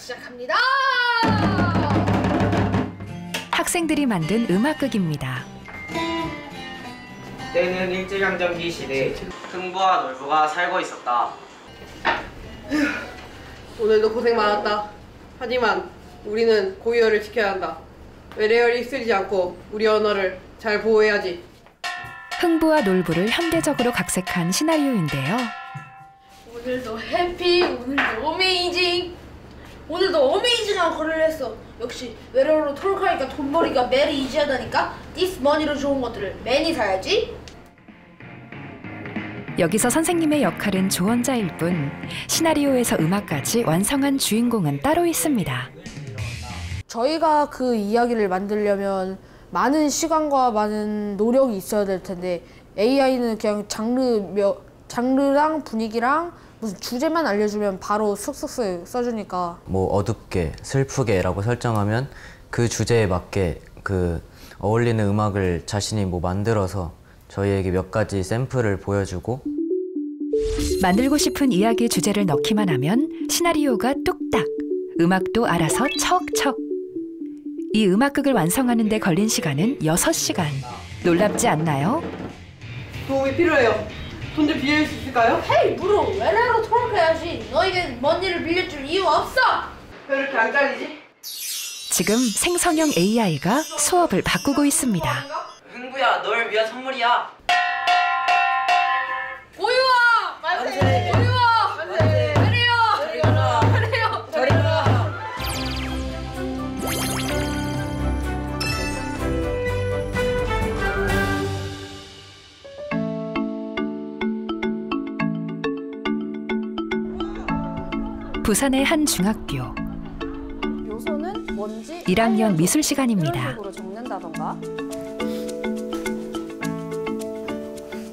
시작합니다. 학생들이 만든 음악극입니다. 때는 일제강점기 시대 흥부와 놀부가 살고 있었다. 오늘도 고생 많았다. 하지만 우리는 고유어를 지켜야 한다. 외래어를 쓰지 않고 우리 언어를 잘 보호해야지. 흥부와 놀부를 현대적으로 각색한 시나리오인데요. 오늘도 해피, 오늘도 어메이징. 오늘도 어메이징한 거래를 했어. 역시 외래어로 토록하니까 돈벌이가 매리 이지하다니까. This money로 좋은 것들을 많이 사야지. 여기서 선생님의 역할은 조언자일 뿐 시나리오에서 음악까지 완성한 주인공은 따로 있습니다. 저희가 그 이야기를 만들려면 많은 시간과 많은 노력이 있어야 될 텐데 AI는 그냥 장르랑 분위기랑 무슨 주제만 알려주면 바로 슥슥슥 써주니까 뭐 어둡게, 슬프게라고 설정하면 그 주제에 맞게 그 어울리는 음악을 자신이 뭐 만들어서 저희에게 몇 가지 샘플을 보여주고 만들고 싶은 이야기 주제를 넣기만 하면 시나리오가 뚝딱, 음악도 알아서 척척. 이 음악극을 완성하는 데 걸린 시간은 6시간. 놀랍지 않나요? 도움이 필요해요. 돈 좀 빌릴 수 있을까요? 헤이 무로 외래어로 토록해야지. 너에게 먼지를 빌려줄 이유 없어. 왜 이렇게 안 잘리지? 지금 생성형 AI가 수업을 바꾸고 있습니다. 흥부야, 널 위한 선물이야. 고유아! 만세! 고유아! 만세! 외래어! 저리 가라! 외래어! 저리 가라! 부산의 한 중학교. 요소는 뭔지 1학년 미술 시간입니다. 이런 식으로 적는다던가.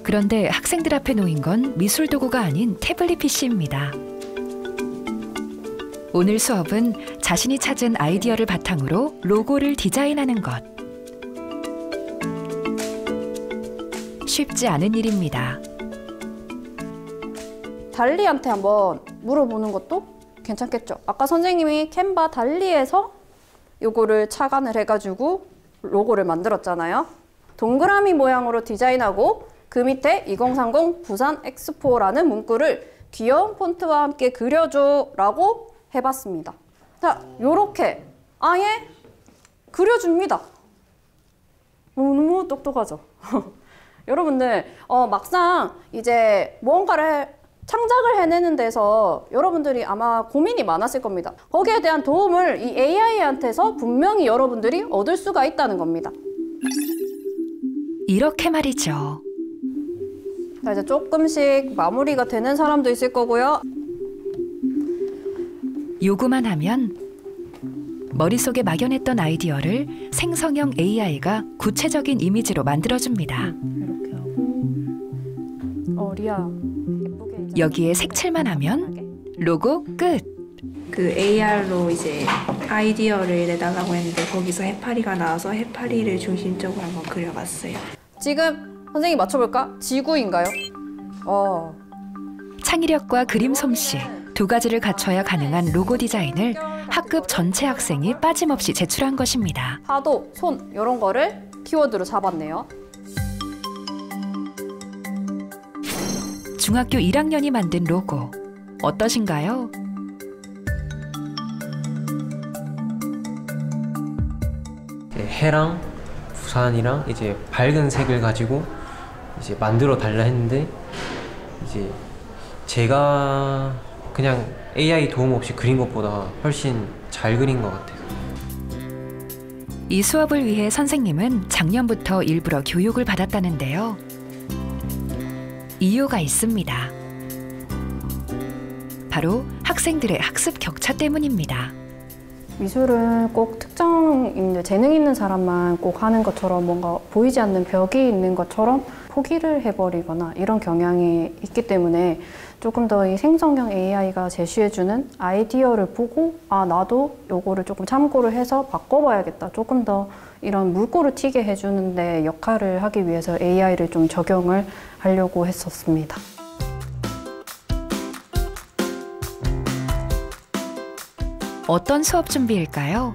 그런데 학생들 앞에 놓인 건 미술 도구가 아닌 태블릿 PC입니다. 오늘 수업은 자신이 찾은 아이디어를 바탕으로 로고를 디자인하는 것. 쉽지 않은 일입니다. 달리한테 한번 물어보는 것도 괜찮겠죠. 아까 선생님이 캔바 달리에서 요거를 착안을 해가지고 로고를 만들었잖아요. 동그라미 모양으로 디자인하고 그 밑에 2030 부산 엑스포라는 문구를 귀여운 폰트와 함께 그려줘 라고 해봤습니다. 자, 요렇게 아예 그려줍니다. 너무 똑똑하죠? 여러분들 막상 이제 무언가를 창작을 해내는 데서 여러분들이 아마 고민이 많았을 겁니다. 거기에 대한 도움을 이 AI한테서 분명히 여러분들이 얻을 수가 있다는 겁니다. 이렇게 말이죠. 자, 이제 조금씩 마무리가 되는 사람도 있을 거고요. 요구만 하면 머릿속에 막연했던 아이디어를 생성형 AI가 구체적인 이미지로 만들어줍니다. 이렇게 하고 리아 예쁘게 이제 여기에 색칠만 하면 로고 끝! 그 AR로 이제 아이디어를 내달라고 했는데 거기서 해파리가 나와서 해파리를 중심적으로 한번 그려봤어요. 지금 선생님 맞춰볼까? 지구인가요? 창의력과 그림 솜씨 두 가지를 갖춰야 가능한 로고 디자인을 학급 전체 학생이 빠짐없이 제출한 것입니다. 파도, 손 이런 거를 키워드로 잡았네요. 중학교 1학년이 만든 로고 어떠신가요? 해랑 부산이랑 이제 밝은 색을 가지고 이제 만들어 달라 했는데 이제 제가 그냥 AI 도움 없이 그린 것보다 훨씬 잘 그린 것 같아요. 이 수업을 위해 선생님은 작년부터 일부러 교육을 받았다는데요. 이유가 있습니다. 바로 학생들의 학습 격차 때문입니다. 미술은 꼭 특정 재능 있는 사람만 꼭 하는 것처럼 뭔가 보이지 않는 벽이 있는 것처럼 포기를 해버리거나 이런 경향이 있기 때문에 조금 더 이 생성형 AI가 제시해주는 아이디어를 보고 나도 요거를 조금 참고를 해서 바꿔봐야겠다. 조금 더 이런 물꼬를 튀게 해주는데 역할을 하기 위해서 AI를 좀 적용을 하려고 했었습니다. 어떤 수업 준비일까요?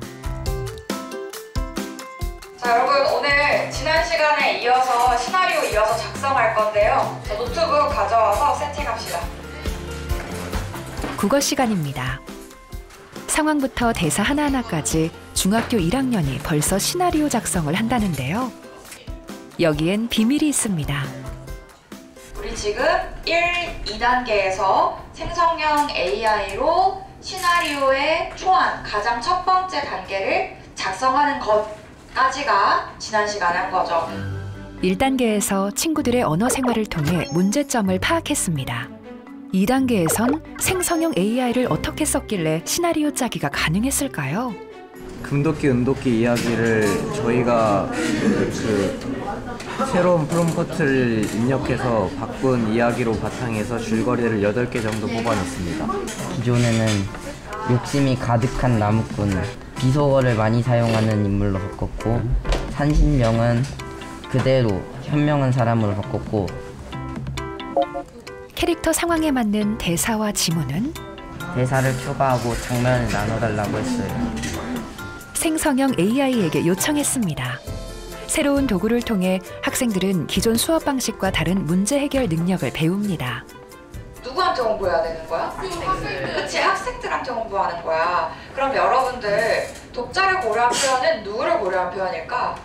자, 여러분 오늘 지난 시간에 이어서 시나리오 이어서 작성할 건데요. 자, 노트북 가져와서 세팅합시다. 국어 시간입니다. 상황부터 대사 하나하나까지 중학교 1학년이 벌써 시나리오 작성을 한다는데요. 여기엔 비밀이 있습니다. 우리 지금 2단계에서 생성형 AI로 시나리오의 초안, 가장 첫 번째 단계를 작성하는 것까지가 지난 시간에 한 거죠. 1단계에서 친구들의 언어 생활을 통해 문제점을 파악했습니다. 2단계에선 생성형 AI를 어떻게 썼길래 시나리오 짜기가 가능했을까요? 금도끼, 은도끼 이야기를 저희가 새로운 프롬프트를 입력해서 바꾼 이야기로 바탕해서 줄거리를 8개 정도 뽑아냈습니다. 기존에는 욕심이 가득한 나무꾼, 비속어를 많이 사용하는 인물로 바꿨고, 산신령은 그대로 현명한 사람으로 바꿨고, 캐릭터 상황에 맞는 대사와 지문은 대사를 추가하고 장면을 나눠달라고 했어요. 생성형 AI에게 요청했습니다. 새로운 도구를 통해 학생들은 기존 수업 방식과 다른 문제 해결 능력을 배웁니다. 누구한테 홍보해야 되는 거야? 그치, 학생들한테 홍보하는 거야. 그럼 여러분들 독자를 고려한 표현은 누구를 고려한 표현일까?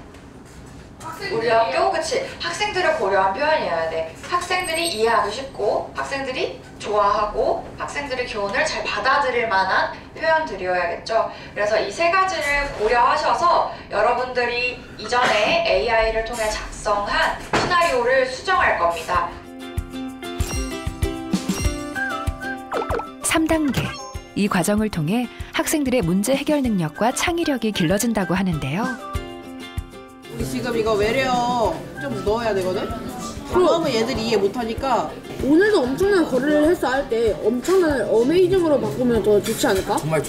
우리 학교, 그치? 학생들을 고려한 표현이어야 돼. 학생들이 이해하기 쉽고, 학생들이 좋아하고, 학생들의 교훈을 잘 받아들일 만한 표현들이어야겠죠. 그래서 이 세 가지를 고려하셔서 여러분들이 이전에 AI를 통해 작성한 시나리오를 수정할 겁니다. 3단계. 이 과정을 통해 학생들의 문제 해결 능력과 창의력이 길러진다고 하는데요. 우리 지금 이거 외래어 좀 넣어야 되거든? 단어는 얘들이 이해 못하니까 오늘도 엄청난 거리를 해서 할 때 엄청난 어메이징으로 바꾸면 더 좋지 않을까? 정말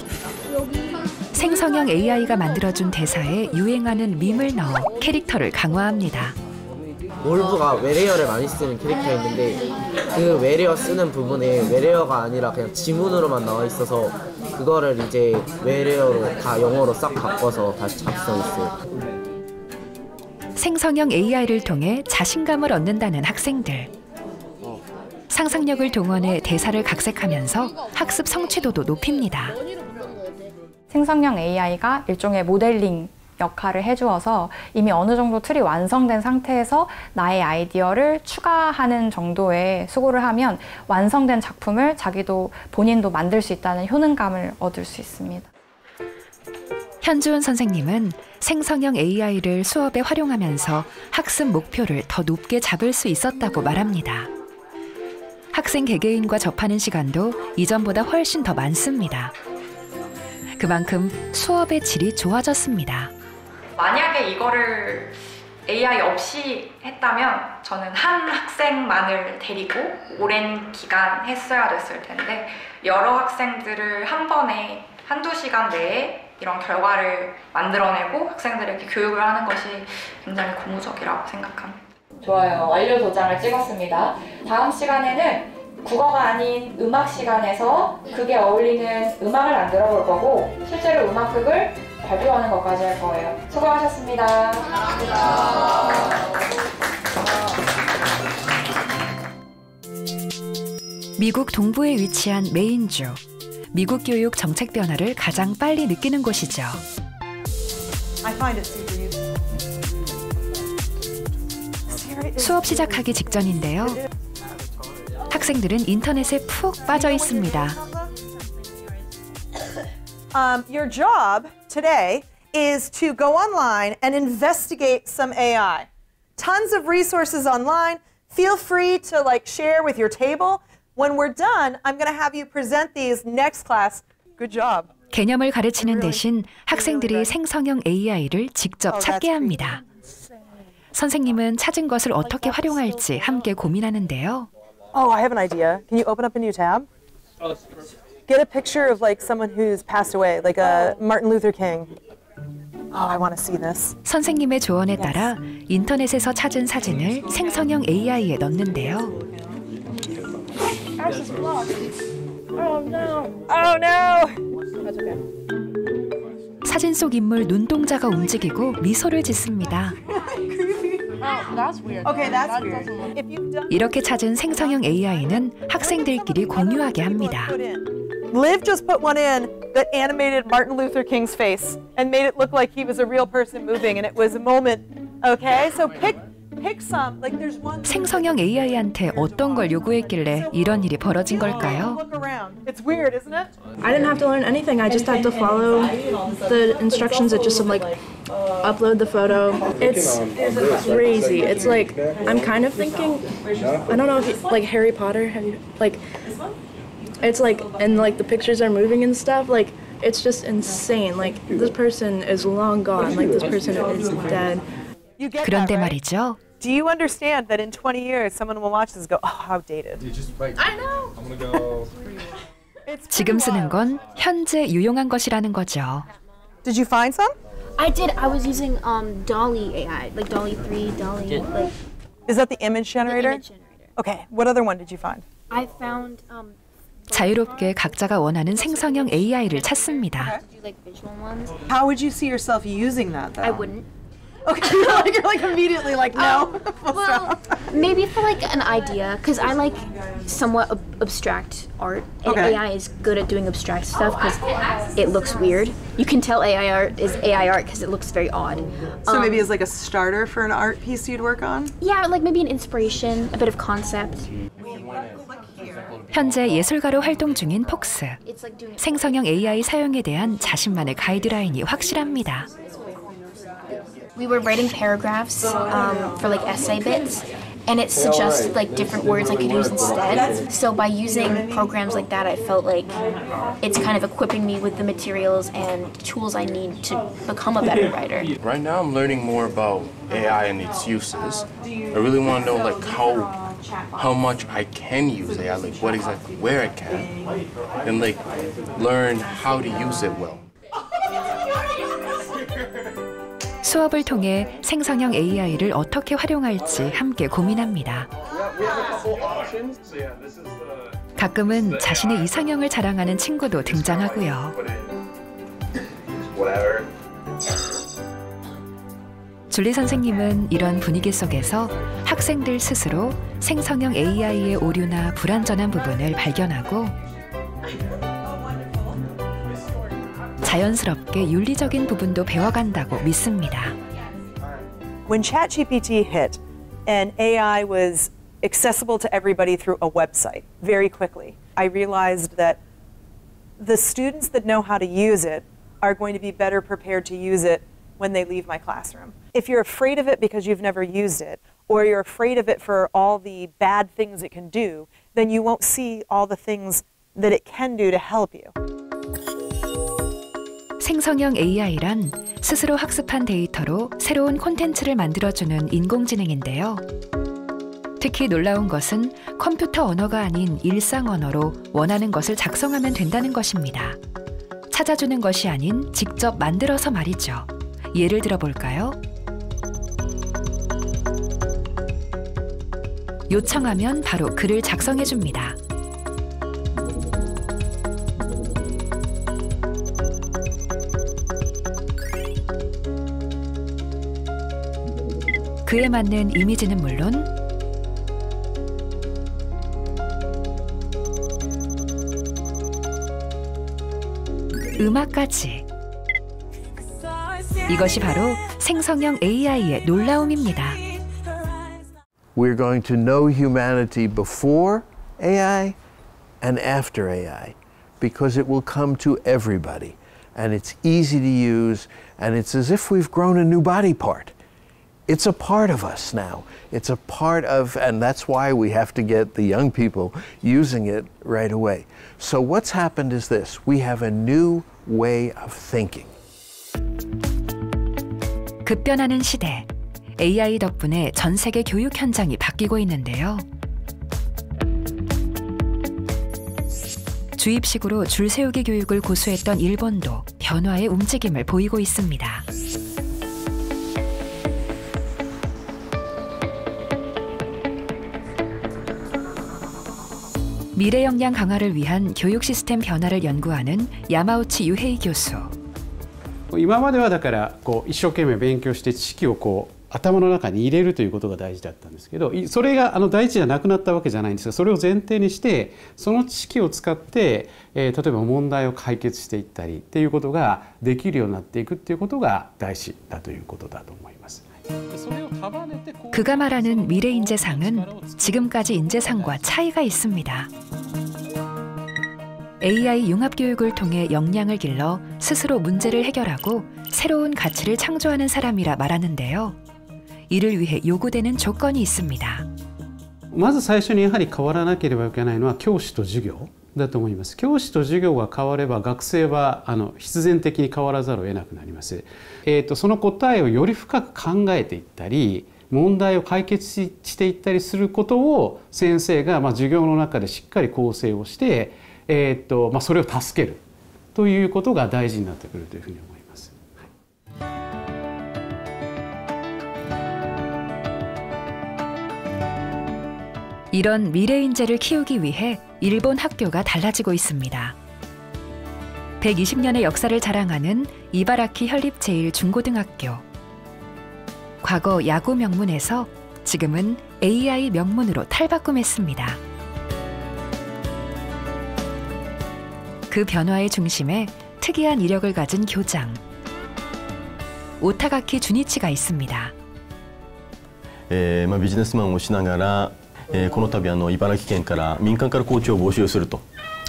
생성형 AI가 만들어준 대사에 유행하는 밈을 넣어 캐릭터를 강화합니다. 몰브가 외래어를 많이 쓰는 캐릭터였는데 그 외래어 쓰는 부분에 외래어가 아니라 그냥 지문으로만 나와 있어서 그거를 이제 외래어로 다 영어로 싹 바꿔서 다시 작성했어요. 생성형 AI를 통해 자신감을 얻는다는 학생들. 상상력을 동원해 대사를 각색하면서 학습 성취도도 높입니다. 생성형 AI가 일종의 모델링 역할을 해주어서 이미 어느 정도 틀이 완성된 상태에서 나의 아이디어를 추가하는 정도의 수고를 하면 완성된 작품을 자기도 본인도 만들 수 있다는 효능감을 얻을 수 있습니다. 현주은 선생님은 생성형 AI를 수업에 활용하면서 학습 목표를 더 높게 잡을 수 있었다고 말합니다. 학생 개개인과 접하는 시간도 이전보다 훨씬 더 많습니다. 그만큼 수업의 질이 좋아졌습니다. 만약에 이거를 AI 없이 했다면 저는 한 학생만을 데리고 오랜 기간 했어야 됐을 텐데 여러 학생들을 한 번에 한두 시간 내에 이런 결과를 만들어내고 학생들에게 교육을 하는 것이 굉장히 고무적이라고 생각합니다. 좋아요. 완료 도장을 찍었습니다. 다음 시간에는 국어가 아닌 음악 시간에서 극에 어울리는 음악을 만들어 볼 거고 실제로 음악극을 발표하는 것까지 할 거예요. 수고하셨습니다. 미국 동부에 위치한 메인주. 미국 교육 정책 변화를 가장 빨리 느끼는 곳이죠. 수업 시작하기 직전인데요. 학생들은 인터넷에 푹 빠져 있습니다. Your job today is to go online and investigate some AI. Tons of resources online. Feel free to share with your table. When we're done, I'm going to have you present these next class. Good job. 개념을 가르치는 대신 학생들이 생성형 AI를 직접 찾게 합니다. 선생님은 찾은 것을 어떻게 활용할지 함께 고민하는데요. Oh, I have an idea. Can you open up a new tab? Get a picture of someone who's passed away, like a Martin Luther King. Oh, I want to see this. 선생님의 조언에 따라 인터넷에서 찾은 사진을 생성형 AI에 넣는데요. Oh no! Oh no! That's okay. 사진 속 인물 눈동자가 움직이고 미소를 짓습니다. Okay, that's weird. If you've done 이렇게 찾은 생성형 AI는 학생들끼리 공유하게 합니다. Liv just put one in that animated Martin Luther King's face and made it look like he was a real person moving, and it was a moment. Okay, so pick some. Like there's one. 생성형 AI한테 어떤 걸 요구했길래 이런 일이 벌어진 걸까요? Look around. It's weird, isn't it? I didn't have to learn anything. I just had to follow the instructions that just like upload the photo. It's crazy. It's like I'm kind of thinking. I don't know if you, like Harry Potter. Have you like? It's like and like the pictures are moving and stuff. Like it's just insane. Like this person is long gone. Like this person is dead. You get 그런데 that, right? 말이죠. Do you understand that in 20 years someone will watch this and go, oh, how dated? I know. I'm gonna go. 지금 쓰는 건 현재 유용한 것이라는 거죠. Did you find some? I did. I was using Dolly AI, like Dolly 3, Dolly like. Is that the image generator? Image generator. Okay. What other one did you find? I found 자유롭게 각자가 원하는 생성형 AI를 찾습니다. like visual ones. How would you see yourself using that though? I wouldn't. Okay, you're like immediately like no. Well, maybe for like an idea, because I like somewhat abstract art, and Okay. AI is good at doing abstract stuff because it looks weird. You can tell AI art is AI art because it looks very odd. So maybe as like a starter for an art piece you'd work on? Yeah, like maybe an inspiration, a bit of concept. 현재 예술가로 활동 중인 폭스. It's like doing. 생성형 AI 사용에 대한 자신만의 가이드라인이 확실합니다. We were writing paragraphs for like essay bits, and it suggested like different words I could use instead. So by using programs like that, I felt like it's kind of equipping me with the materials and tools I need to become a better writer. Right now, I'm learning more about AI and its uses. I really want to know like how much I can use AI, like what exactly where I can, and like learn how to use it well. 수업을 통해 생성형 AI를 어떻게 활용할지 함께 고민합니다. 가끔은 자신의 이상형을 자랑하는 친구도 등장하고요. 줄리 선생님은 이런 분위기 속에서 학생들 스스로 생성형 AI의 오류나 불완전한 부분을 발견하고 자연스럽게 윤리적인 부분도 배워간다고 믿습니다. When ChatGPT hit and AI was accessible to everybody through a website very quickly, I realized that the students that know how to use it are going to be better prepared to use it when they leave my classroom. If you're afraid of it because you've never used it, or you're afraid of it for all the bad things it can do, then you won't see all the things that it can do to help you. 생성형 AI란 스스로 학습한 데이터로 새로운 콘텐츠를 만들어주는 인공지능인데요. 특히 놀라운 것은 컴퓨터 언어가 아닌 일상 언어로 원하는 것을 작성하면 된다는 것입니다. 찾아주는 것이 아닌 직접 만들어서 말이죠. 예를 들어볼까요? 요청하면 바로 글을 작성해줍니다. 그에 맞는 이미지는 물론 음악까지. 이것이 바로 생성형 AI의 놀라움입니다. We're going to know humanity before AI and after AI because it will come to everybody and it's easy to use and it's as if we've grown a new body part. It's a part of us now. It's a part of, and that's why we have to get the young people using it right away. So what's happened is this. We have a new way of thinking. 급변하는 시대. AI 덕분에 전 세계 교육 현장이 바뀌고 있는데요. 주입식으로 줄 세우기 교육을 고수했던 일본도 변화의 움직임을 보이고 있습니다. 미래 역량 강화를 위한 교육 시스템 변화를 연구하는 야마우치 유헤이 교수. 今まではだからこう一生懸命勉強して知識をこう頭の中に入れるということが大事だったんですけど、それが第一じゃなくなったわけじゃないんですが、それを前提にしてその知識を使って、例えば問題を解決していったりっていうことができるようになっていくっていうことが大事だということだと思います。 그가 말하는 미래인재상은 지금까지 인재상과 차이가 있습니다. AI 융합교육을 통해 역량을 길러 스스로 문제를 해결하고 새로운 가치를 창조하는 사람이라 말하는데요. 이를 위해 요구되는 조건이 있습니다. まず最初にやはり変わらなければいけないのは教師と授業だと思います。教師と授業が変われば学生は必然的に変わらざるを得なくなります。その答えをより深く考えていったり、問題を解決していったりすることを先生が授業の中でしっかり構成をして、それを助けるということが大事になってくるというふうに思います。 이런 미래인재를 키우기 위해 일본 학교가 달라지고 있습니다. 120년의 역사를 자랑하는 이바라키 현립-제1중고등학교. 과거 야구 명문에서 지금은 AI 명문으로 탈바꿈했습니다. 그 변화의 중심에 특이한 이력을 가진 교장 오타가키 주니치가 있습니다. ビジネスマンをしながらこの度茨城県から民間からコーチを募集すると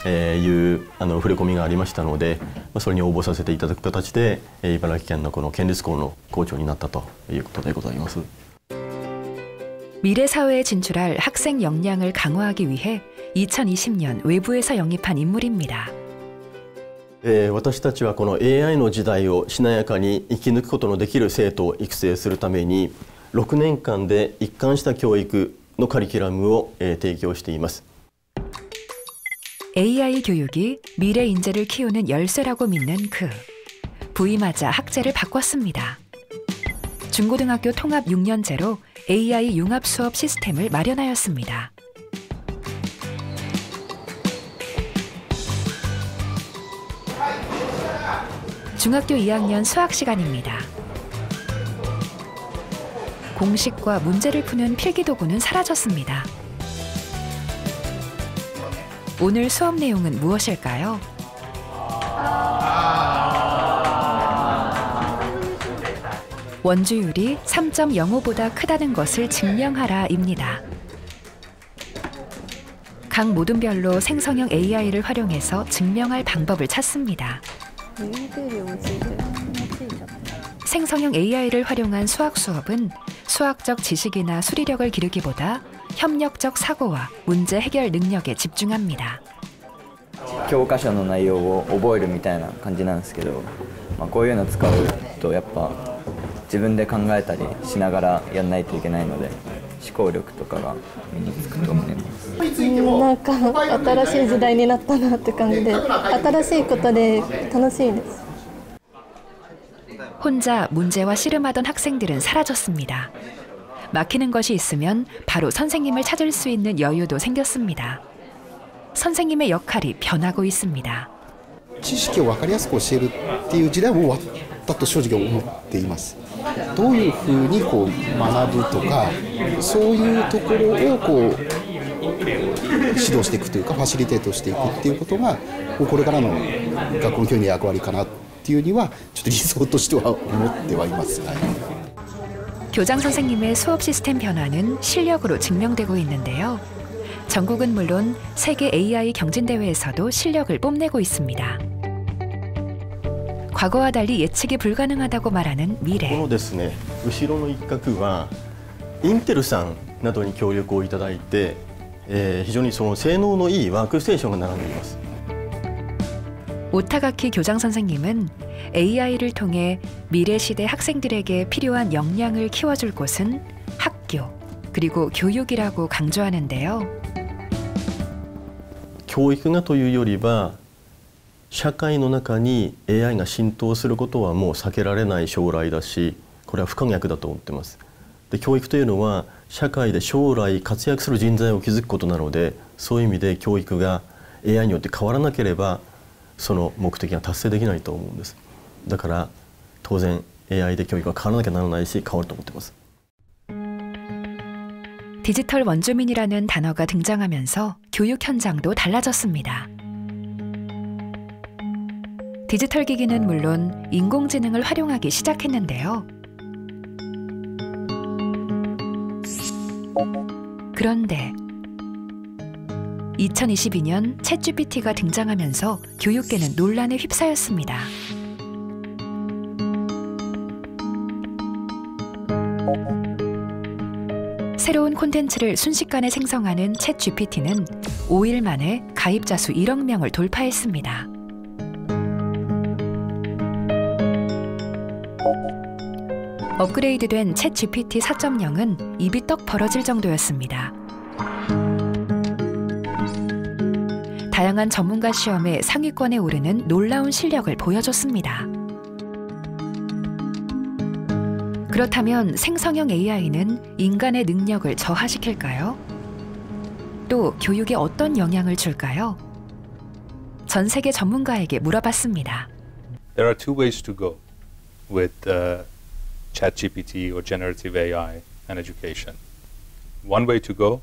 いう触れ込みがありましたので、それに応募させていただく形で茨城県のこの県立校の校長になったということでございます。 미래 사회에 진출할 학생 역량을 강화하기 위해 2020년 외부에서 영입한 인물입니다. 私たちはこの AI の時代をしなやかに生き抜くことのできる生徒を育成するために6年間で一貫した教育のカリキュラムを提供しています。 AI 교육이 미래 인재를 키우는 열쇠라고 믿는 그 부임하자 학제를 바꿨습니다. 중고등학교 통합 6년제로 AI 융합 수업 시스템을 마련하였습니다. 중학교 2학년 수학 시간입니다. 공식과 문제를 푸는 필기도구는 사라졌습니다. 오늘 수업 내용은 무엇일까요? 원주율이 3.05보다 크다는 것을 증명하라입니다. 각 모둠별로 생성형 AI를 활용해서 증명할 방법을 찾습니다. 생성형 AI를 활용한 수학 수업은 수학적 지식이나 수리력을 기르기보다 협력적 사고와 문제 해결 능력에 집중합니다. 教科書の内容を覚えるみたいな感じなんですけど、こういうの使うとやっぱ自分で考えたりしながらやんないといけないので思考力とかが身につくと思います。なんか新しい時代になったなって感じで、新しいことで楽しいです。 혼자 문제와 씨름하던 학생들은 사라졌습니다. 막히는 것이 있으면 바로 선생님을 찾을 수 있는 여유도 생겼습니다. 선생님의 역할이 변하고 있습니다. 知識を分かりやすく教えるっていう時代も終わったと正直思っています。どういうふうにこう学ぶとか、そういうところをこう指導していくというかファシリテートしていくっていうことがこれからの学校の教員の役割かなっていうにはちょっと理想としては思ってはいます。 교장 선생님의 수업 시스템 변화는 실력으로 증명되고 있는데요. 전국은 물론 세계 AI 경진대회에서도 실력을 뽐내고 있습니다. 과거와 달리 예측이 불가능하다고 말하는 미래. このですね、後ろの一角はインテルさんなどに協力をいただいて、非常にその性能のいいワークステーションが並んでいます。 오타가키 교장 선생님은 AI를 통해 미래 시대 학생들에게 필요한 역량을 키워줄 곳은 학교 그리고 교육이라고 강조하는데요. 教育がというよりは社会の中に AI が浸透することはもう避けられない将来だし、これは不可逆だと思っています。で、教育というのは社会で将来活躍する人材を築くことなので、そういう意味で教育が AI によって変わらなければその目的が達成できないと思うんです。だから当然 AI で教育は変わらなきゃならないし変わると思ってます。 디지털 원주민이라는 단어가 등장하면서 교육 현장도 달라졌습니다. 디지털 기기는 물론 인공지능을 활용하기 시작했는데요. 그런데 2022년 챗GPT가 등장하면서 교육계는 논란에 휩싸였습니다. 새로운 콘텐츠를 순식간에 생성하는 챗GPT는 5일 만에 가입자 수 1억 명을 돌파했습니다. 업그레이드된 챗GPT 4.0은 입이 떡 벌어질 정도였습니다. 다양한 전문가 시험의 상위권에 오르는 놀라운 실력을 보여줬습니다. 그렇다면 생성형 AI는 인간의 능력을 저하시킬까요? 또 교육에 어떤 영향을 줄까요? 전 세계 전문가에게 물어봤습니다. There are two ways to go with ChatGPT or generative AI and education. One way to go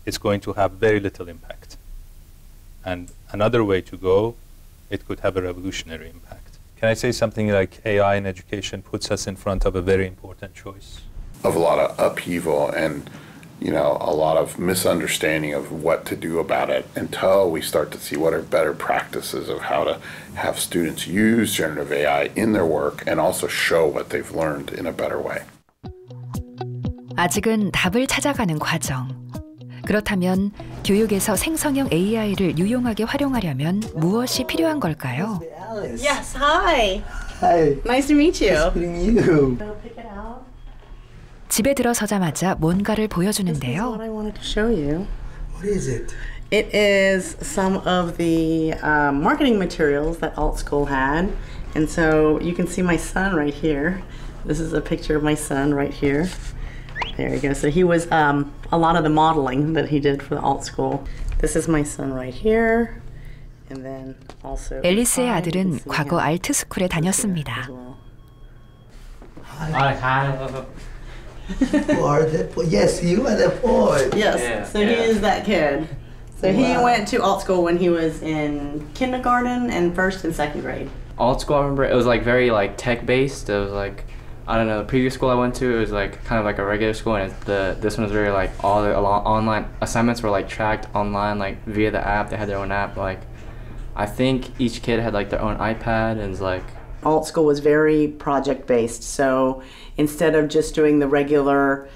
is going to have very little impact. And another way to go, it could have a revolutionary impact. Can I say something like AI in education puts us in front of a very important choice? Of a lot of upheaval and, you know, a lot of misunderstanding of what to do about it until we start to see what are better practices of how to have students use generative AI in their work and also show what they've learned in a better way. 아직은 답을 찾아가는 과정. 그렇다면 교육에서 생성형 AI를 유용하게 활용하려면 무엇이 필요한 걸까요? Yes, hi. Hi. Nice to meet you. Nice meeting you. 집에 들어서자마자 뭔가를 보여주는데요. What I wanted to show you. What is it? It is some of the marketing materials that Alt School had. And so you can see my son right here. This is a picture of my son right here. There you go. So he was a lot of the modeling that he did for the Alt School. This is my son right here. And then also 앨리스의 아들은 과거 알트스쿨에 다녔습니다. Yes, you are the boy. Yes, so he is that kid. So he went to Alt School when he was in kindergarten and first and second grade. Alt School, I remember it was like very like tech based. It was like, I don't know, the previous school I went to, it was like kind of like a regular school, and this one was very like all the online assignments were like tracked online, like via the app. They had their own app. Like I think each kid had like their own iPad, and it's like Alt School was very project based. So instead of just doing the regular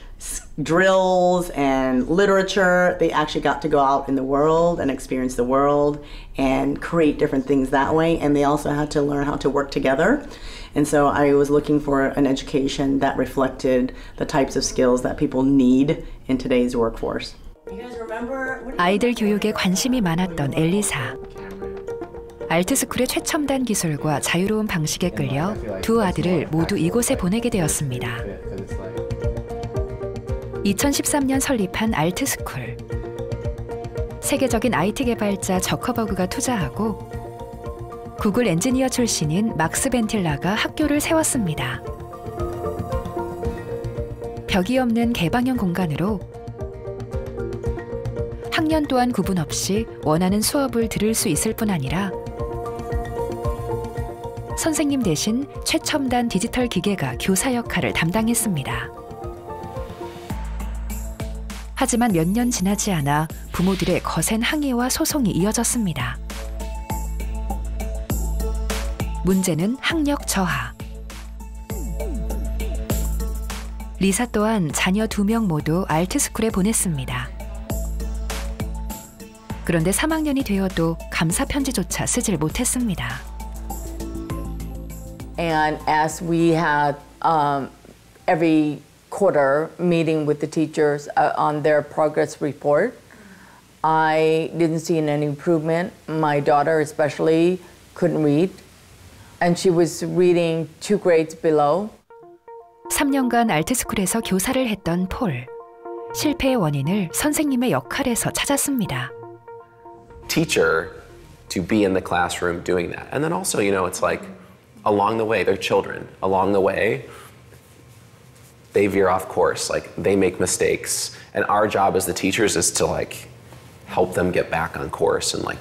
drills and literature, they actually got to go out in the world and experience the world and create different things that way. And they also had to learn how to work together. And so I was looking for an education that reflected the types of skills that people need in today's workforce. 아이들 교육에 관심이 많았던 엘리사. 알트스쿨의 최첨단 기술과 자유로운 방식에 끌려 두 아들을 모두 이곳에 보내게 되었습니다. 2013년 설립한 알트스쿨. 세계적인 IT 개발자 저커버그가 투자하고 구글 엔지니어 출신인 막스 벤틸라가 학교를 세웠습니다. 벽이 없는 개방형 공간으로 학년 또한 구분 없이 원하는 수업을 들을 수 있을 뿐 아니라 선생님 대신 최첨단 디지털 기계가 교사 역할을 담당했습니다. 하지만 몇 년 지나지 않아 부모들의 거센 항의와 소송이 이어졌습니다. 문제는 학력 저하. 리사 또한 자녀 2명 모두 알트스쿨에 보냈습니다. 그런데 3학년이 되어도 감사 편지조차 쓰질 못했습니다. And as we had every quarter meeting with the teachers on their progress report, I didn't see any improvement. My daughter especially couldn't read, and she was reading 2 grades below. 3년간 알트스쿨에서 교사를 했던 폴. 실패의 원인을 선생님의 역할에서 찾았습니다. Teacher to be in the classroom doing that. And then also, you know, it's like along the way, they're children. Along the way, they veer off course, like they make mistakes. And our job as the teachers is to like help them get back on course and like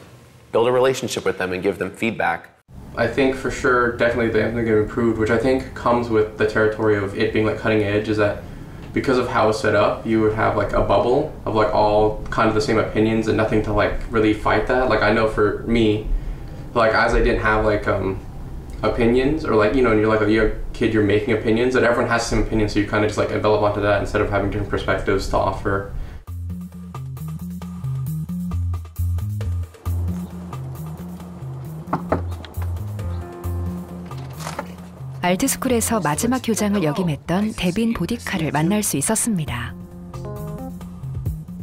build a relationship with them and give them feedback. I think for sure, definitely they have to get improved, which I think comes with the territory of it being like cutting edge, is that because of how it's set up, you would have like a bubble of like all kind of the same opinions and nothing to like really fight that. Like I know for me, like as I didn't have like opinions, or like, you know, and you're like a young kid, you're making opinions, and everyone has the same opinions, so you kind of just like envelop onto that instead of having different perspectives to offer. 알트스쿨에서 마지막 교장을 역임했던 데빈 보디카를 만날 수 있었습니다.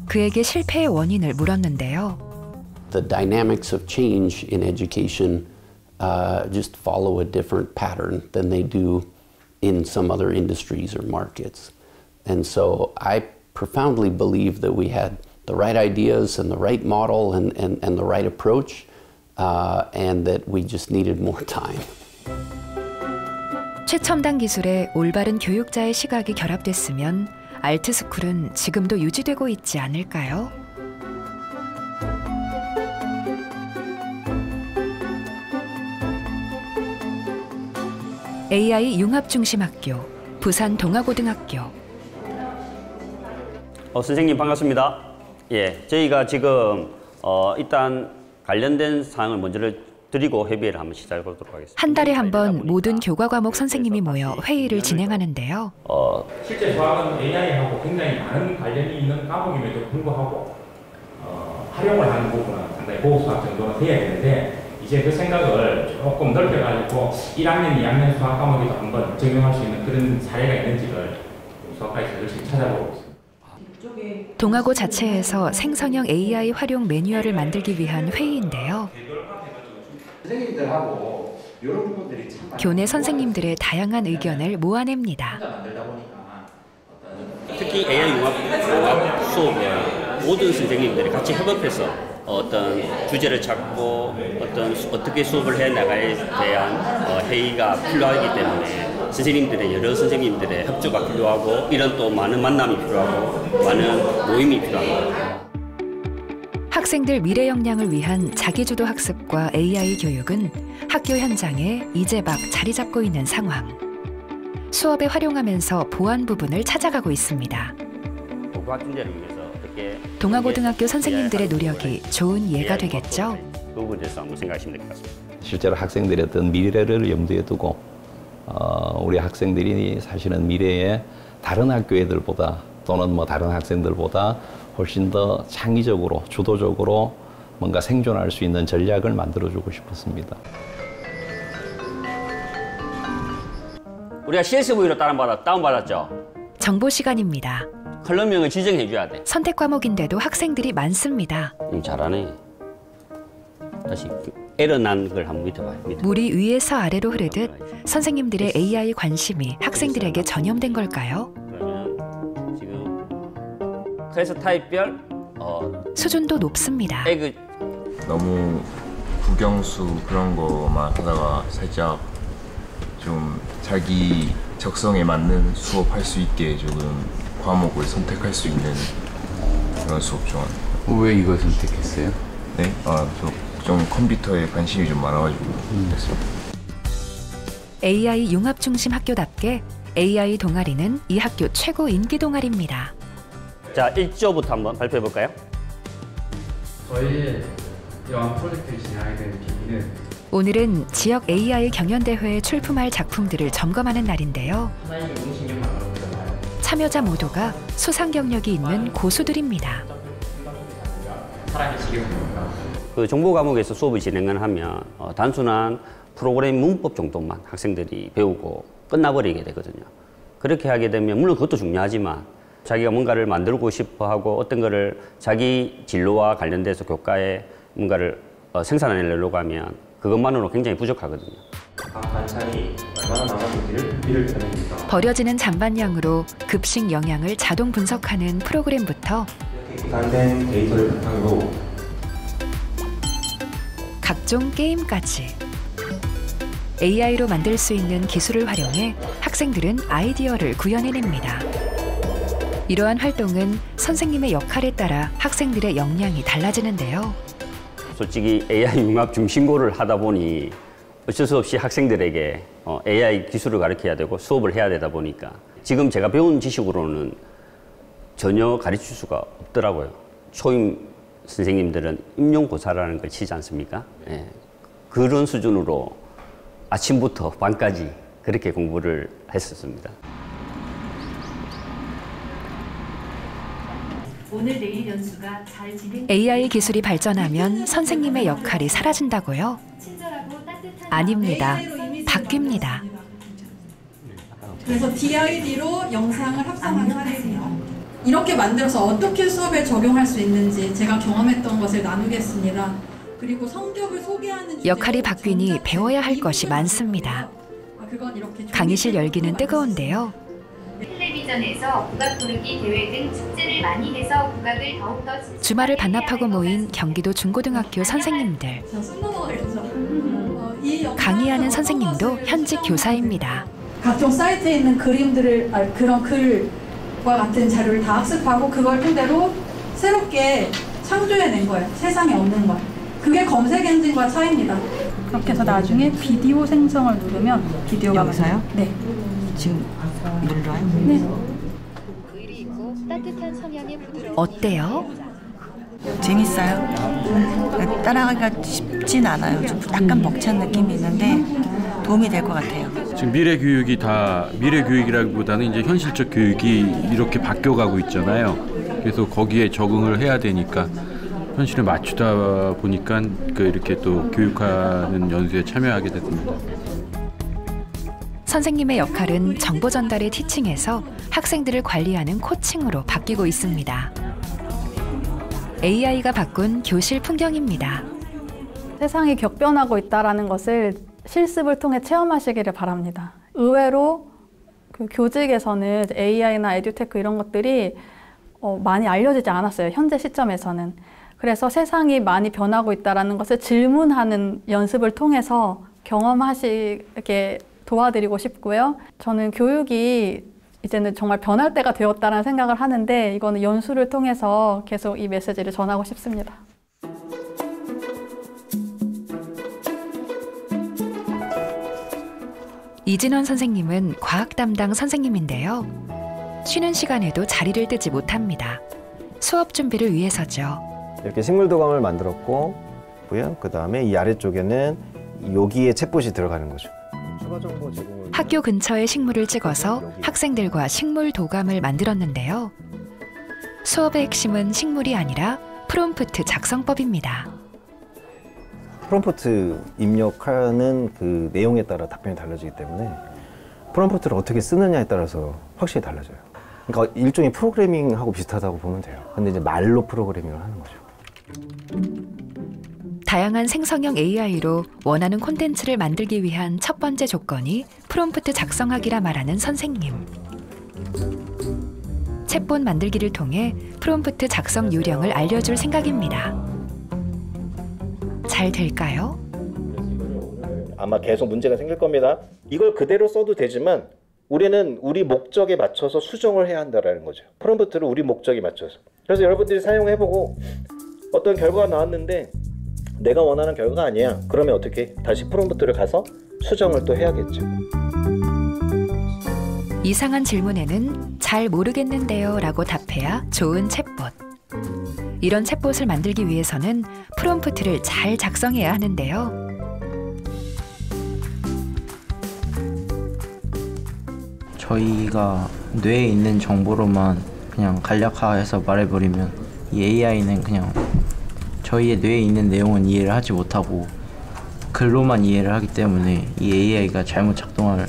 그에게 실패의 원인을 물었는데요. The dynamics of change in education just follow a different pattern than they do in some other industries or markets. And so I profoundly believe that we had the right ideas and the right model and the right approach, and that we just needed more time. 최첨단 기술에 올바른 교육자의 시각이 결합됐으면 알트스쿨은 지금도 유지되고 있지 않을까요? AI 융합중심학교, 부산 동아고등학교. 선생님 반갑습니다. 예, 저희가 지금 일단 관련된 사항을 먼저를 드리고 회의를 한번 시작해 보도록 하겠습니다. 한 달에 한 번 모든 교과 과목 선생님이 모여 회의를 진행하는데요. 실제 수학은 AI하고 굉장히 많은 관련이 있는 과목임에도 불구하고 활용을 하는 부분은 상당히 고수학 정도는 돼야 되는데, 이제 그 생각을 조금 넓혀가지고 1학년, 2학년 수학 과목에도 한번 적용할 수 있는 그런 사례가 있는지를 수학과에서 열심히 찾아보고 있습니다. 동아고 자체에서 생성형 AI 활용 매뉴얼을 만들기 위한 회의인데요. 선생님들하고 이런 부분들이 참 교내 선생님들의 다양한 의견을 모아냅니다. 특히 AI 융합 수업에 모든 선생님들이 같이 협업해서 어떤 주제를 찾고 어떻게 수업을 해 나가에 대한 회의가 필요하기 때문에 여러 선생님들의 협조가 필요하고, 이런 또 많은 만남이 필요하고 많은 모임이 필요합니다. 학생들 미래 역량을 위한 자기주도 학습과 AI 교육은 학교 현장에 이제 막 자리 잡고 있는 상황. 수업에 활용하면서 보완 부분을 찾아가고 있습니다. 동아고등학교 선생님들의 노력이 좋은 예가 되겠죠? 그 부분에 대해서 한번 생각하시면 될 것 같습니다. 실제로 학생들의 어떤 미래를 염두에 두고 우리 학생들이 사실은 미래에 다른 학교 애들보다 또는 뭐 다른 학생들보다 훨씬 더 창의적으로, 주도적으로 뭔가 생존할 수 있는 전략을 만들어주고 싶었습니다. 우리가 CSV로 다운받았죠? 정보 시간입니다. 컬럼명을 지정해줘야 돼. 선택 과목인데도 학생들이 많습니다. 잘하네. 다시 에러 난 걸 한번 밑에 봐요. 물이 위에서 아래로 흐르듯 선생님들의 AI 관심이 학생들에게 전염된 걸까요? 클래스 타입별 수준도 높습니다. 너무 국영수 그런 거만 하다가 살짝 좀 자기 적성에 맞는 수업할 수 있게 조금 과목을 선택할 수 있는 그런 수업 좋아합니다. 왜 이걸 선택했어요? 네? 좀 컴퓨터에 관심이 좀 많아가지고 됐습니다. AI 융합 중심 학교답게 AI 동아리는 이 학교 최고 인기 동아리입니다. 자, 1조부터 한번 발표해 볼까요? 저희 이러한 프로젝트를 진행하게 된 계기는 오늘은 지역 AI 경연대회에 출품할 작품들을 점검하는 날인데요. 참여자 모두가 수상 경력이 있는 고수들입니다. 그 정보 과목에서 수업을 진행을 하면 단순한 프로그래밍 문법 정도만 학생들이 배우고 끝나버리게 되거든요. 그렇게 하게 되면 물론 그것도 중요하지만 자기가 뭔가를 만들고 싶어 하고 어떤 거를 자기 진로와 관련돼서 교과에 뭔가를 생산해내려고 하면 그것만으로 굉장히 부족하거든요. 반찬이 얼마나 남았는지를 미를 전해줍니다. 버려지는 잔반량으로 급식 영양을 자동 분석하는 프로그램부터 구상된 데이터를 바탕으로 각종 게임까지 AI로 만들 수 있는 기술을 활용해 학생들은 아이디어를 구현해냅니다. 이러한 활동은 선생님의 역할에 따라 학생들의 역량이 달라지는데요. 솔직히 AI 융합 중심고를 하다 보니 어쩔 수 없이 학생들에게 AI 기술을 가르쳐야 되고 수업을 해야 되다 보니까 지금 제가 배운 지식으로는 전혀 가르칠 수가 없더라고요. 초임 선생님들은 임용고사라는 걸 치지 않습니까? 예. 그런 수준으로 아침부터 밤까지 그렇게 공부를 했었습니다. 오늘 내일 연수가 잘 진행... AI 기술이 발전하면 선생님의 역할이 사라진다고요? 아닙니다. 바뀝니다. 그래서 DID로 영상을 합성한 사례예요. 이렇게 만들어서 어떻게 수업에 적용할 수 있는지 제가 경험했던 것을 나누겠습니다. 그리고 성격을 소개하는 역할이 바뀌니 배워야 할 것이 많습니다. 강의실 열기는 뜨거운데요. 텔레비전에서 국악 부르기 대회 등 축제를 많이 해서 국악을 더욱더 주말을 반납하고 모인 경기도 중고등학교 선생님들. 강의하는 선생님도 현직 교사입니다. 각종 사이트에 있는 그림들을 그런 글과 같은 자료를 다 학습하고 그걸 토대로 새롭게 창조해낸 거예요. 세상에 없는 걸. 그게 검색 엔진과 차이입니다. 그렇게 해서 나중에 비디오 생성을 누르면 비디오가 여기서요? 네. 지금 눌러요? 네. 어때요? 재밌어요. 따라가기가 쉽진 않아요. 좀 약간 벅찬 느낌이 있는데 도움이 될 것 같아요. 지금 미래 교육이 다 미래 교육이라기보다는 이제 현실적 교육이 이렇게 바뀌어가고 있잖아요. 그래서 거기에 적응을 해야 되니까 현실에 맞추다 보니까 이렇게 또 교육하는 연수에 참여하게 됐습니다. 선생님의 역할은 정보 전달의 티칭에서 학생들을 관리하는 코칭으로 바뀌고 있습니다. AI가 바꾼 교실 풍경입니다. 세상이 격변하고 있다는 것을 실습을 통해 체험하시기를 바랍니다. 의외로 그 교직에서는 AI나 에듀테크 이런 것들이 많이 알려지지 않았어요. 현재 시점에서는. 그래서 세상이 많이 변하고 있다는 것을 질문하는 연습을 통해서 경험하시게 도와드리고 싶고요. 저는 교육이 이제는 정말 변할 때가 되었다는 생각을 하는데 이거는 연수를 통해서 계속 이 메시지를 전하고 싶습니다. 이진원 선생님은 과학 담당 선생님인데요. 쉬는 시간에도 자리를 뜨지 못합니다. 수업 준비를 위해서죠. 이렇게 식물도감을 만들었고, 그 다음에 이 아래쪽에는 여기에 챗봇이 들어가는 거죠. 추가 정보 제공을 학교 근처에 식물을 찍어서 학생들과 식물 도감을 만들었는데요. 수업의 핵심은 식물이 아니라 프롬프트 작성법입니다. 프롬프트 입력하는 그 내용에 따라 답변이 달라지기 때문에 프롬프트를 어떻게 쓰느냐에 따라서 확실히 달라져요. 그러니까 일종의 프로그래밍하고 비슷하다고 보면 돼요. 근데 이제 말로 프로그래밍을 하는 거죠. 다양한 생성형 AI로 원하는 콘텐츠를 만들기 위한 첫 번째 조건이 프롬프트 작성하기라 말하는 선생님. 챗봇 만들기를 통해 프롬프트 작성 요령을 알려줄 생각입니다. 잘 될까요? 아마 계속 문제가 생길 겁니다. 이걸 그대로 써도 되지만 우리는 우리 목적에 맞춰서 수정을 해야 한다는 거죠. 프롬프트를 우리 목적에 맞춰서. 그래서 여러분들이 사용해보고 어떤 결과가 나왔는데 내가 원하는 결과가 아니야. 그러면 어떻게? 다시 프롬프트를 가서 수정을 또 해야겠죠. 이상한 질문에는 잘 모르겠는데요 라고 답해야 좋은 챗봇. 이런 챗봇을 만들기 위해서는 프롬프트를 잘 작성해야 하는데요. 저희가 뇌에 있는 정보로만 그냥 간략화해서 말해버리면 이 AI는 그냥 저희의 뇌에 있는 내용은 이해를 하지 못하고 글로만 이해를 하기 때문에 이 AI가 잘못 작동할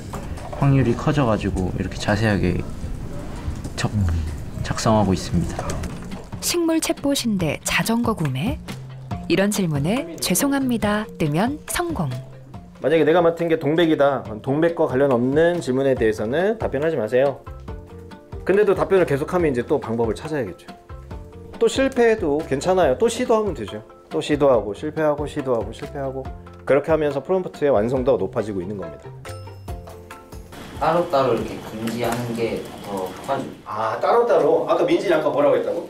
확률이 커져가지고 이렇게 자세하게 작성하고 있습니다. 식물 챗봇인데 자전거 구매? 이런 질문에 죄송합니다 뜨면 성공. 만약에 내가 맡은 게 동백이다. 동백과 관련 없는 질문에 대해서는 답변하지 마세요. 근데도 답변을 계속하면 이제 또 방법을 찾아야겠죠. 또 실패해도 괜찮아요. 또 시도하면 되죠. 또 시도하고 실패하고 시도하고 실패하고 그렇게 하면서 프롬프트의 완성도가 높아지고 있는 겁니다. 따로따로 이렇게 금지하는 게 더 효과적. 아, 따로따로? 아까 민진이 아까 뭐라고 했다고?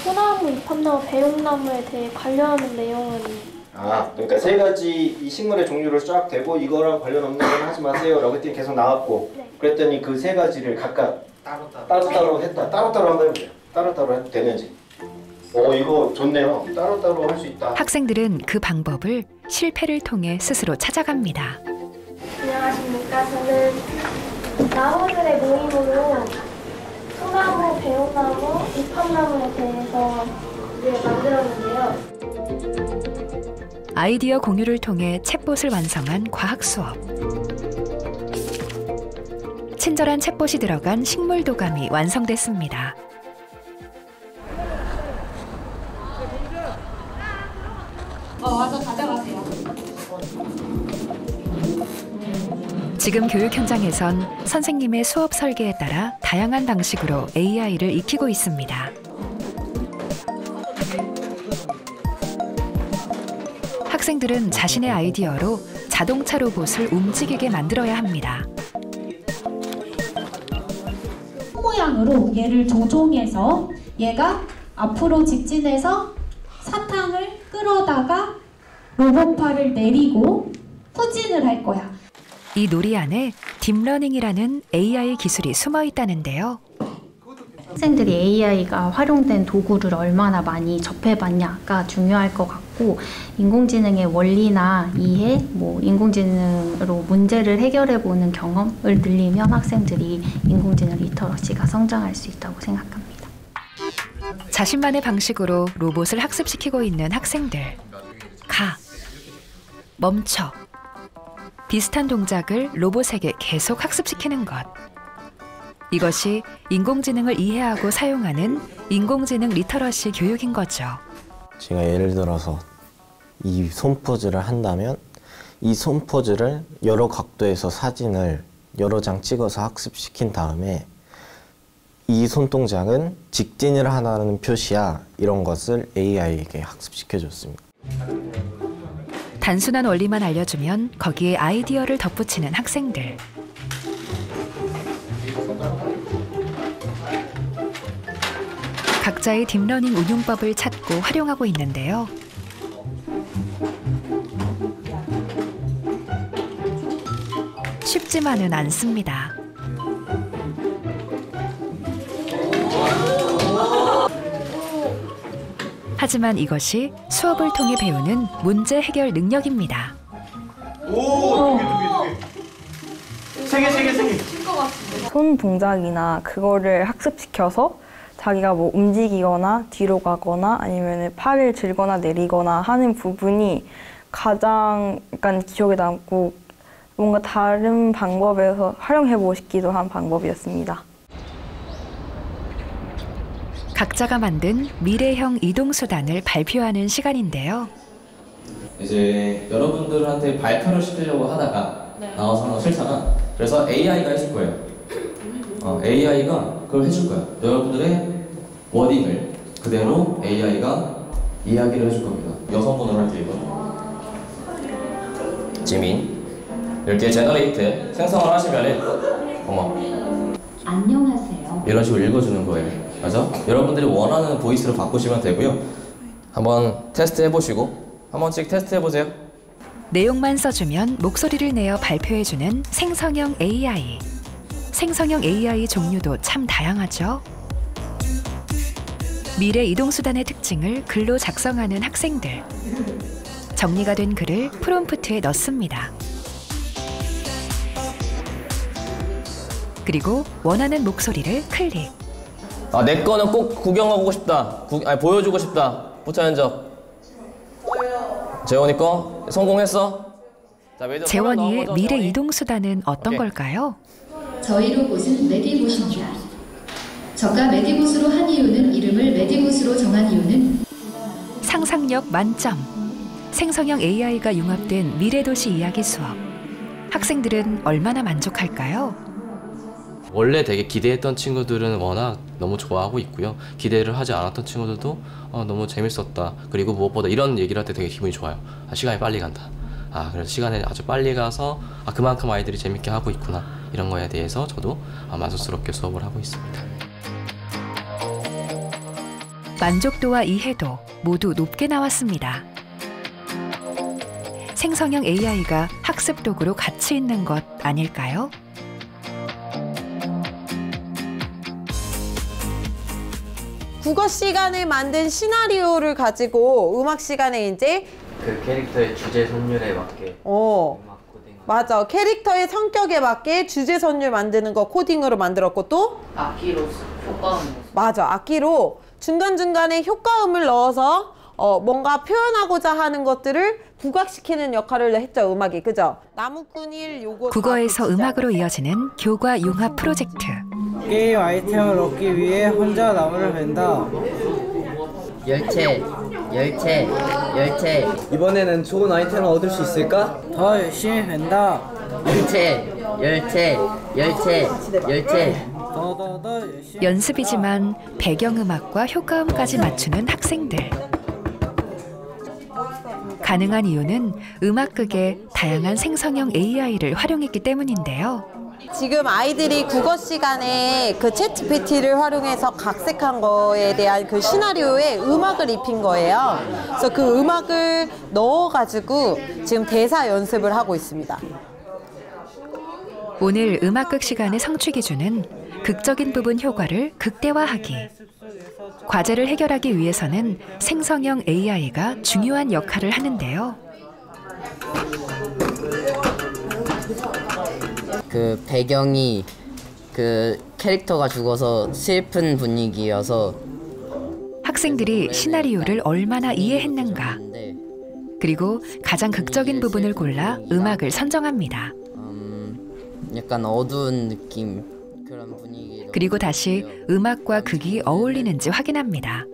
소나무, 잎합나무, 배용나무에 대해 관련하는 내용은 아, 그러니까 세 가지 이 식물의 종류를 쫙 대고 이거랑 관련 없는 건 하지 마세요 라고 했더니 계속 나왔고 그랬더니 그 세 가지를 각각 따로따로 했다. 따로따로 한번 해보세요. 따로따로 해도 되는지. 이거 좋네요. 따로따로 할 수 있다. 학생들은 그 방법을 실패를 통해 스스로 찾아갑니다. 안녕하십니까. 저는 나무들의 모임으로 소나무, 배용나무, 잎합나무에 대해서 만들었는데요. 아이디어 공유를 통해 챗봇을 완성한 과학 수업. 친절한 챗봇이 들어간 식물 도감이 완성됐습니다. 와서 가져가세요. 지금 교육 현장에선 선생님의 수업 설계에 따라 다양한 방식으로 AI를 익히고 있습니다. 학생들은 자신의 아이디어로 자동차 로봇을 움직이게 만들어야 합니다. 모양으로 얘를 조종해서 얘가 앞으로 직진해서 사탕을 끌어다가 로봇팔을 내리고 후진을 할 거야. 이 놀이 안에 딥러닝이라는 AI 기술이 숨어 있다는데요. 학생들이 AI가 활용된 도구를 얼마나 많이 접해봤냐가 중요할 것 같고 인공지능의 원리나 이해, 인공지능으로 문제를 해결해보는 경험을 늘리면 학생들이 인공지능 리터러시가 성장할 수 있다고 생각합니다. 자신만의 방식으로 로봇을 학습시키고 있는 학생들. 가, 멈춰. 비슷한 동작을 로봇에게 계속 학습시키는 것. 이것이 인공지능을 이해하고 사용하는 인공지능 리터러시 교육인 거죠. 제가 예를 들어서 이 손 포즈를 한다면 이 손 포즈를 여러 각도에서 사진을 여러 장 찍어서 학습시킨 다음에 이 손동작은 직진을 하라는 표시야 이런 것을 AI에게 학습시켜줬습니다. 단순한 원리만 알려주면 거기에 아이디어를 덧붙이는 학생들. 각자의 딥러닝 운용법을 찾고 활용하고 있는데요. 쉽지만은 않습니다. 하지만 이것이 수업을 통해 배우는 문제 해결 능력입니다. 세 개. 손 동작이나 그거를 학습시켜서 자기가 움직이거나 뒤로 가거나 아니면 팔을 들거나 내리거나 하는 부분이 가장 약간 기억에 남고 뭔가 다른 방법에서 활용해보고 싶기도 한 방법이었습니다. 각자가 만든 미래형 이동수단을 발표하는 시간인데요. 이제 여러분들한테 발표를 시키려고 하다가 나와서 하는 거 싫잖아. 그래서 AI가 해줄 거예요. AI가 그걸 해줄 거야. 여러분들의 워딩을 그대로 AI가 이야기를 해줄 겁니다. 여성분으로 할게요, 이거. 지민, 이렇게 제너레이트 생성을 하시면은 안녕하세요. 이런 식으로 읽어주는 거예요. 맞아? 여러분들이 원하는 보이스로 바꾸시면 되고요. 한번 테스트 해보시고 한 번씩 테스트 해보세요. 내용만 써주면 목소리를 내어 발표해주는 생성형 AI. 생성형 AI 종류도 참 다양하죠. 미래 이동수단의 특징을 글로 작성하는 학생들. 정리가 된 글을 프롬프트에 넣습니다. 그리고 원하는 목소리를 클릭. 내 거는 꼭 구경하고 싶다. 보여주고 싶다. 포차 현접. 재원이 거 성공했어? 자, 재원이의 미래 이동수단은 어떤 걸까요? 저희 로봇은 메디봇입니다. 저가 메디봇으로 한 이유는 이름을 메디봇으로 정한 이유는 상상력 만점. 생성형 AI가 융합된 미래도시 이야기 수업. 학생들은 얼마나 만족할까요? 원래 되게 기대했던 친구들은 워낙 너무 좋아하고 있고요. 기대를 하지 않았던 친구들도 너무 재밌었다. 그리고 무엇보다 이런 얘기를 할 때 되게 기분이 좋아요. 시간이 빨리 간다. 그래서 시간에 아주 빨리 가서 그만큼 아이들이 재밌게 하고 있구나 이런 거에 대해서 저도 만족스럽게 수업을 하고 있습니다. 만족도와 이해도 모두 높게 나왔습니다. 생성형 AI가 학습 도구로 가치 있는 것 아닐까요? 국어 시간에 만든 시나리오를 가지고 음악 시간에 이제 그 캐릭터의 주제 선율에 맞게 맞아. 캐릭터의 성격에 맞게 주제 선율 만드는 거 코딩으로 만들었고 또 악기로 효과음. 맞아. 악기로 중간중간에 효과음을 넣어서 뭔가 표현하고자 하는 것들을 부각시키는 역할을 했죠. 음악이. 그죠? 나무꾼일 요거 국어에서 음악으로 이어지는 교과 융합 프로젝트. 게임 아이템을 얻기 위해 혼자 나무를 벤다. 열쇠. 이번에는 좋은 아이템을 얻을 수 있을까? 더 열심히 벤다. 열쇠. 더 열심히. 연습이지만 배경음악과 효과음까지 맞추는 학생들. 가능한 이유는 음악극에 다양한 생성형 AI를 활용했기 때문인데요. 지금 아이들이 국어 시간에 그 챗GPT를 활용해서 각색한 거에 대한 그 시나리오에 음악을 입힌 거예요. 그래서 그 음악을 넣어가지고 지금 대사 연습을 하고 있습니다. 오늘 음악극 시간의 성취 기준은 극적인 부분 효과를 극대화하기. 과제를 해결하기 위해서는 생성형 AI가 중요한 역할을 하는데요. 그 배경이 그 캐릭터가 죽어서 슬픈 분위기여서 학생들이 시나리오를 얼마나 이해했는가. 그리고 가장 극적인 부분을 골라 음악을 선정합니다. 약간 어두운 느낌 그런 분위기. 그리고 다시 음악과 극이 어울리는지 확인합니다.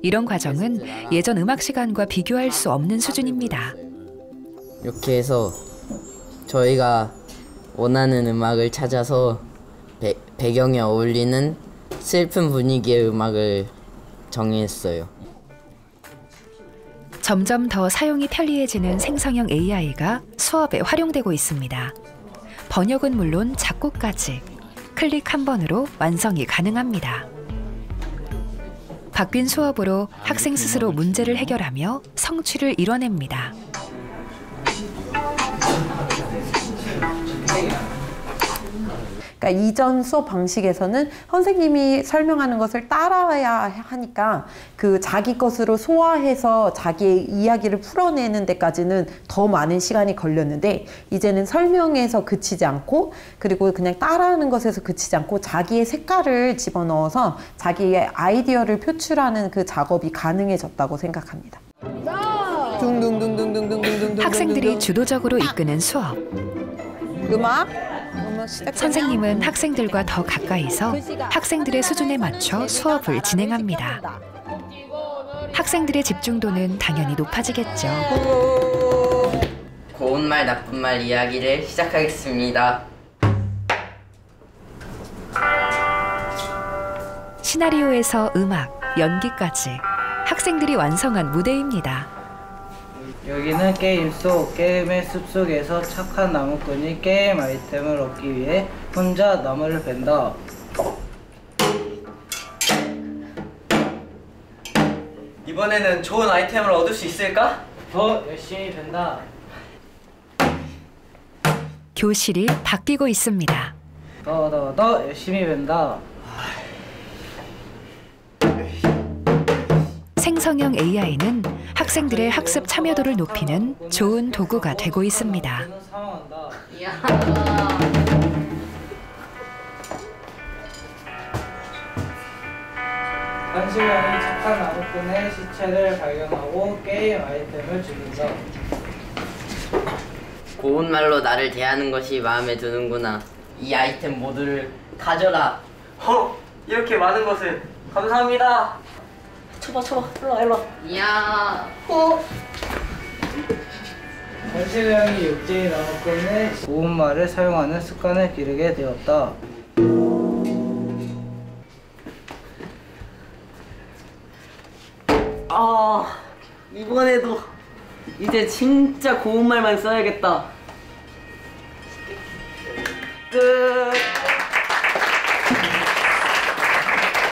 이런 과정은 예전 음악 시간과 비교할 수 없는 수준입니다. 이렇게 해서 저희가 원하는 음악을 찾아서 배경에 어울리는 슬픈 분위기의 음악을 정했어요. 점점 더 사용이 편리해지는 생성형 AI가 수업에 활용되고 있습니다. 번역은 물론 작곡까지 클릭 한 번으로 완성이 가능합니다. 바뀐 수업으로 학생 스스로 문제를 해결하며 성취를 이뤄냅니다. 그러니까 이전 수업 방식에서는 선생님이 설명하는 것을 따라야 하니까 그 자기 것으로 소화해서 자기의 이야기를 풀어내는 데까지는 더 많은 시간이 걸렸는데 이제는 설명에서 그치지 않고 그리고 그냥 따라하는 것에서 그치지 않고 자기의 색깔을 집어넣어서 자기의 아이디어를 표출하는 그 작업이 가능해졌다고 생각합니다. 학생들이 주도적으로 이끄는 수업. 음악 선생님은 학생들과 더 가까이서 학생들의 수준에 맞춰 수업을 진행합니다. 학생들의 집중도는 당연히 높아지겠죠. 고운 말 나쁜 말 이야기를 시작하겠습니다. 시나리오에서 음악, 연기까지 학생들이 완성한 무대입니다. 여기는 게임 속 게임의 숲속에서 착한 나무꾼이 게임 아이템을 얻기 위해 혼자 나무를 벤다. 이번에는 좋은 아이템을 얻을 수 있을까? 더 열심히 벤다. 교실이 바뀌고 있습니다. 더 열심히 벤다. 생성형 AI는 학생들의 학습 참여도를 높이는 좋은 도구가 되고 있습니다. 간식왕이 착한 나무꾼의 시체를 발견하고 게임 아이템을 죽인다. 고운 말로 나를 대하는 것이 마음에 드는구나. 이 아이템 모두를 가져라. 이렇게 많은 것을 감사합니다. 쳐봐 일로와. 이야. 간식왕이 육지의 나무꾼의 고운 말을 사용하는 습관을 기르게 되었다. 이번에도 이제 진짜 고운 말만 써야겠다. 끝.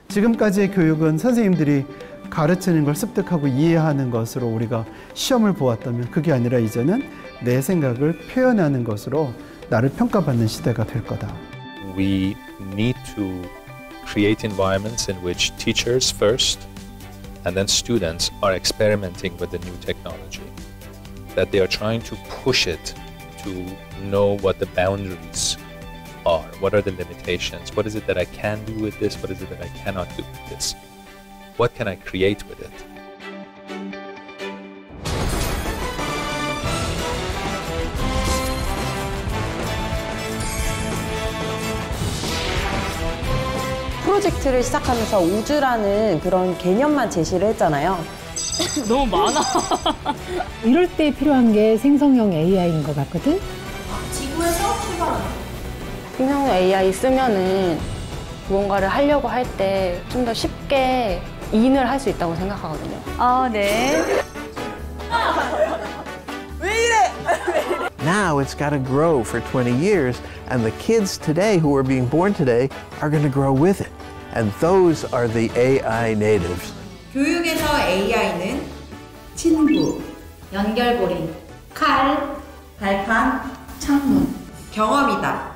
지금까지의 교육은 선생님들이 가르치는 걸 습득하고 이해하는 것으로 우리가 시험을 보았다면 그게 아니라 이제는 내 생각을 표현하는 것으로 나를 평가받는 시대가 될 거다. We need to create environments in which teachers first and then students are experimenting with the new technology. That they are trying to push it to know what the boundaries are. What are the limitations? What is it that I can do with this? What is it that I cannot do with this? What can I create with it? 프로젝트를 시작하면서 우주라는 그런 개념만 제시를 했잖아요. 너무 많아. 이럴 때 필요한 게 생성형 AI인 것 같거든? 지구에서 출발하는 생성형 AI 쓰면은 무언가를 하려고 할 때 좀 더 쉽게 인을 할 수 있다고 생각하거든요. 네. Now it's got to grow for 20 years, and the kids today who are being born today are going to grow with it. And those are the AI natives. 교육에서 AI는 친구, 연결고리, 칼, 발판, 창문, 경험이다.